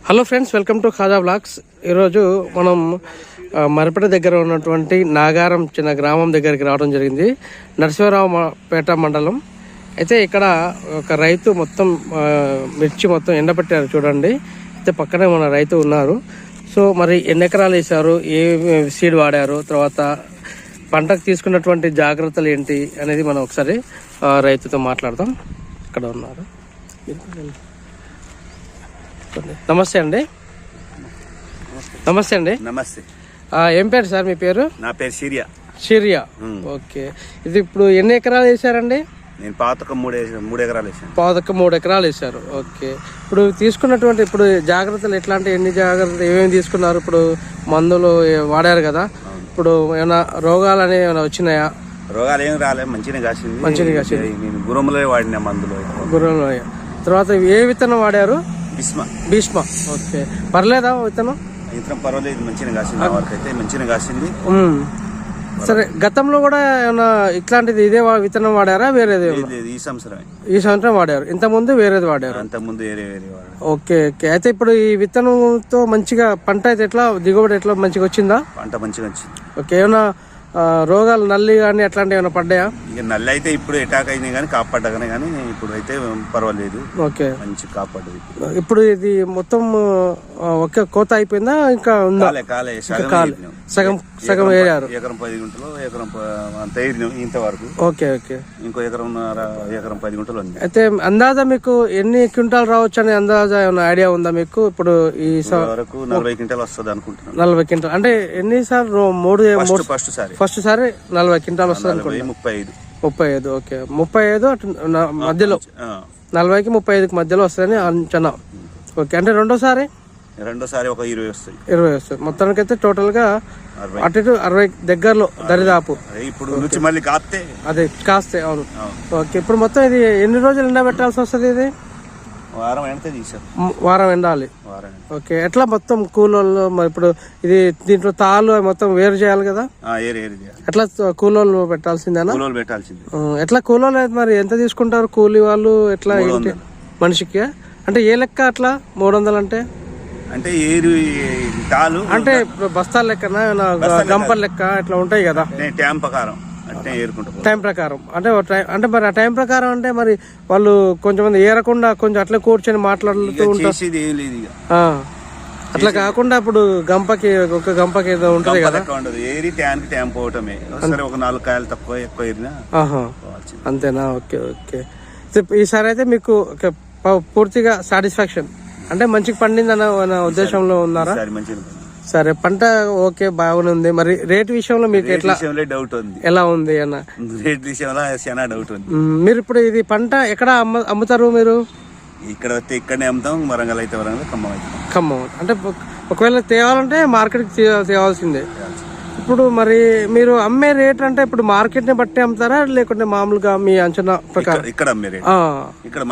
Hello friends, welcome to Khaja blogs. ఈరోజు మనం మరపేట దగ్గర ఉన్నటువంటి నాగారం చిన్న గ్రామం దగ్గరికి రావడం జరిగింది. నరసింహరావుపేట మండలం. అయితే ఇక్కడ ఒక రైతు మొత్తం మిర్చి మొత్తం ఎండబెట్టారు చూడండి. అయితే పక్కనే మన రైతు ఉన్నారు. సో మరి ఎన్ని ఎకరాలు వేశారు, ఏ సీడ్ వాడారు, తర్వాత పంటకు తీసుకున్నటువంటి జాగ్రత్తలు ఏంటి అనేది మనం ఒకసారి రైతుతో మాట్లాడదాం. ఇక్కడ ఉన్నారు. నమస్తే అండి. నమస్తే అండి. నమస్తే. ఏం పేరు సార్ మీ పేరు? నా పేరు సిరియా. ఓకే. ఇది ఇప్పుడు ఎన్ని ఎకరాలు వేసారండి? నేను పాతక 3 ఎకరాలు వేసాను. పాతక 3 ఎకరాలు వేసారు. ఓకే. ఇప్పుడు తీసుకున్నటువంటి జాగ్రత్తలు ఎట్లాంటి, ఎన్ని జాగ్రత్తలు ఏమేమి తీసుకున్నారు? ఇప్పుడు మందులు వాడారు కదా, ఇప్పుడు ఏమైనా రోగాలు అనేవి ఏమైనా వచ్చినాయా? రోగాలు ఏం రాలేదు, మంచిగా కాసింది. నేను గుర్రంలో వాడిన మందులు. గుర్రంలో. తర్వాత ఏ విత్తనం వాడారు? భీష్మ. ఓకే. పర్లేదా విత్తనం? పర్వాలేదు, మంచిగా కాసింది. వరకు అయితే మంచిగా కాసింది. సరే, గతంలో కూడా ఏమన్నా ఇట్లాంటిది ఇదే విత్తనం వాడారా, వేరేది? ఈ సంవత్సరం వాడారు. ఇంత ముందు వేరేది వాడారు? అంత ముందు వేరే వాడారు. ఓకే. అయితే ఇప్పుడు ఈ విత్తనంతో మంచిగా పంట అయితే ఎట్లా, దిగుబడి ఎట్లా మంచిగా వచ్చిందా? పంట మంచిగా వచ్చింది. ఓకే. ఏమన్నా రోగాలు, నల్లి కానీ అట్లాంటివి ఏమైనా పడ్డాయా? ఇక నల్లి అయితే ఇప్పుడు అటాక్ అయినాయి కానీ కాపాడగానే, కానీ ఇప్పుడు అయితే పర్వాలేదు. ఓకే. మంచి కాపాడదు. ఇప్పుడు ఇది మొత్తం ఒకే కోత అయిపోయిందా, ఇంకా ఉందా? సగం వేరారు. ఎకరం 10 గుంటలు, ఎకరం అంత ఇంతవరకు. ఓకే. ఓకే. ఇంకో ఎకరం 10 గుంటలు ఉంది. అయితే అందాజా మీకు ఎన్ని క్వింటాల్ రావచ్చు అని అందాజా ఏమైనా ఐడియా ఉందా మీకు? ఇప్పుడు ఈ వరకు 40 క్వింటాల్ వస్తుంది అనుకుంటున్నాను. 40 క్వింటాల్ అంటే ఎన్నిసార్లు? ఫస్ట్ సారి 40 క్వింటాల్ వస్తుంది అనుకుంటున్నాను. 35. ఓకే. 35 అటు మధ్యలో, 40కి 35కి మధ్యలో వస్తుందని అంచనా. ఓకే. అంటే రెండోసారి ఒక 20 వస్తాయి. 20 వస్తుంది. మొత్తానికి అయితే టోటల్ గా అటు ఇటు 60 దగ్గరలో దరిదాపు. ఇప్పుడు నుంచి మళ్ళీ అదే కాస్తే. అవును. ఓకే. ఇప్పుడు మొత్తం ఇది ఎన్ని రోజులు ఎండబెట్టాల్సి వస్తుంది? ఇది వారం ఎండాలి. ఓకే. ఎట్లా మొత్తం కూలోళ్ళు? మరి ఇప్పుడు ఇది దీంట్లో తాళ్ళు మొత్తం వేరు చేయాలి కదా, ఎట్లా కూలోళ్ళు పెట్టాల్సిందేనా? ఎట్లా కూలోళ్ళు మరి ఎంత తీసుకుంటారు కూలీ వాళ్ళు? ఎట్లా ఏంటి మనిషికి? అంటే ఏ లెక్క అట్లా 300 అంటే? అంటే ఇప్పుడు బస్తాల లెక్కనా, గంపల లెక్క ఇట్లా ఉంటాయి కదా, టైం ప్రకారం? అంటే మరి ఆ టైం ప్రకారం అంటే మరి వాళ్ళు కొంచెంమంది ఏరకుండా కొంచెం అట్లా కూర్చొని మాట్లాడుతూ ఉంటారు. అట్లా కాకుండా ఇప్పుడు గంపకి ఒక గంపకి ఏదో ఉంటది కదా, అంతేనా? ఓకే. ఓకే. ఈసారి అయితే మీకు పూర్తిగా సాటిస్ఫాక్షన్, అంటే మంచిగా పండిందన్న ఉద్దేశంలో ఉన్నారా? సరే. పంట ఓకే, బాగానే ఉంది. మరి రేట్ విషయంలో మీకు ఎట్లా డౌట్ ఉంది? ఎలా ఉంది అన్న రేట్ విషయంలో చాలా డౌట్ ఉంది. మీరు ఇప్పుడు ఇది పంట ఎక్కడ అమ్ముతారు మీరు? ఇక్కడనే అమ్ముతాం. వరంగల్ అయితే వరంగల్, ఖమ్మం. అంటే ఒకవేళ తేవాలంటే మార్కెట్కి తేవాల్సిందే. ఇప్పుడు మరి మీరు అమ్మే రేట్ అంటే ఇప్పుడు మార్కెట్ ని బట్టి అమ్ముతారా, లేకుంటే మామూలుగా మీ అంచనా ప్రకారం? ఇక్కడ అమ్మే రేట్, ఇక్కడ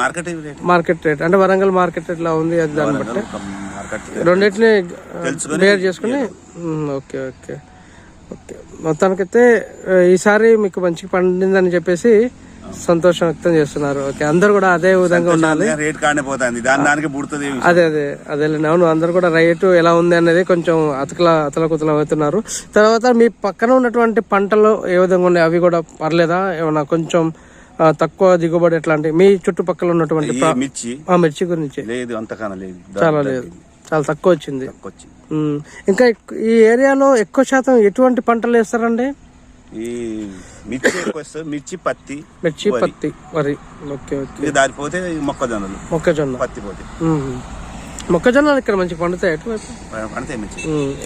మార్కెట్ రేట్ అంటే వరంగల్ మార్కెట్ ఎట్లా ఉంది అది దాన్ని బట్టి రెండింటిని బేర్ చేసుకుని. ఓకే. ఓకే. ఓకే. మొత్తానికైతే ఈసారి మీకు మంచిగా పండిందని చెప్పేసి సంతోషం వ్యక్తం చేస్తున్నారు. ఓకే. అందరు కూడా అదే విధంగా ఉండాలి. అదేలేండి. అవును, అందరు కూడా రైతు ఎలా ఉంది అనేది కొంచెం అతలకుతలం అవుతున్నారు. తర్వాత మీ పక్కన ఉన్నటువంటి పంటలు ఏ విధంగా ఉన్నాయి? అవి కూడా పర్లేదా? ఏమన్నా కొంచెం తక్కువ దిగుబడి ఎట్లాంటి మీ చుట్టుపక్కల ఉన్నటువంటి మిర్చి గురించి? చాలా తక్కువ వచ్చింది. ఇంకా ఈ ఏరియాలో ఎక్కువ శాతం ఎటువంటి పంటలు వేస్తారండి? మిర్చి, పత్తి, వరి. ఓకే. ఓకే. దారిపోతే మొక్కజొన్న, పత్తి పోతే మొక్కజొన్నలు ఇక్కడ మంచి పండుతాయి.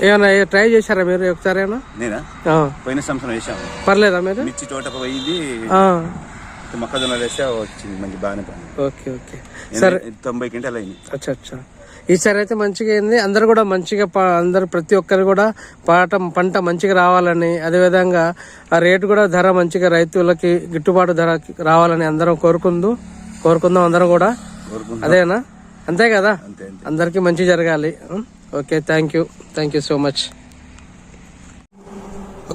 ఏమైనా ట్రై చేశారా మీరు ఒకసారి? నేనా? పోయిన సంవత్సరం వేసాము. పర్లేదా మీరు? మిర్చి తోట పోయింది, మొక్కజొన్న వేస్తే వచ్చింది, మంచి బాగానే పండింది. ఓకే. ఓకే. సరే. 90 క్వింటాల్ అయింది. అచ్చా. ఈసారి అయితే మంచిగా అయింది. అందరు కూడా మంచిగా, అందరు ప్రతి ఒక్కరు కూడా పంట మంచిగా రావాలని, అదేవిధంగా ఆ రేటు కూడా ధర మంచిగా రైతులకి గిట్టుబాటు ధర రావాలని అందరం కోరుకుందాం అందరం కూడా. అదేనా? అంతే కదా, అందరికీ మంచి జరగాలి. Okay. Thank you so much.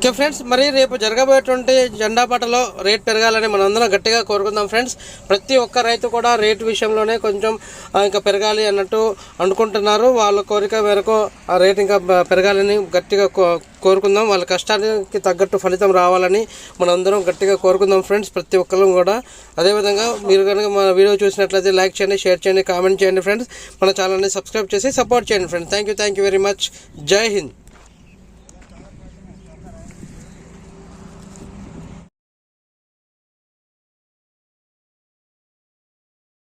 Okay friends, మరి రేపు జరగబోయేటువంటి జెండా పాటలో రేట్ పెరగాలని మనందరం గట్టిగా కోరుకుందాం ఫ్రెండ్స్. ప్రతి ఒక్క రైతు కూడా రేటు విషయంలోనే కొంచెం ఇంకా పెరగాలి అన్నట్టు అనుకుంటున్నారు. వాళ్ళ కోరిక మేరకు ఆ రేట్ ఇంకా పెరగాలని గట్టిగా కోరుకుందాం. వాళ్ళ కష్టానికి తగ్గట్టు ఫలితం రావాలని మనందరం గట్టిగా కోరుకుందాం ఫ్రెండ్స్, ప్రతి ఒక్కరు కూడా. అదేవిధంగా మీరు కనుక మన వీడియో చూసినట్లయితే లైక్ చేయండి, షేర్ చేయండి, కామెంట్ చేయండి ఫ్రెండ్స్. మన ఛానల్ని సబ్స్క్రైబ్ చేసి సపోర్ట్ చేయండి friends. Thank you very much. జై హింద్.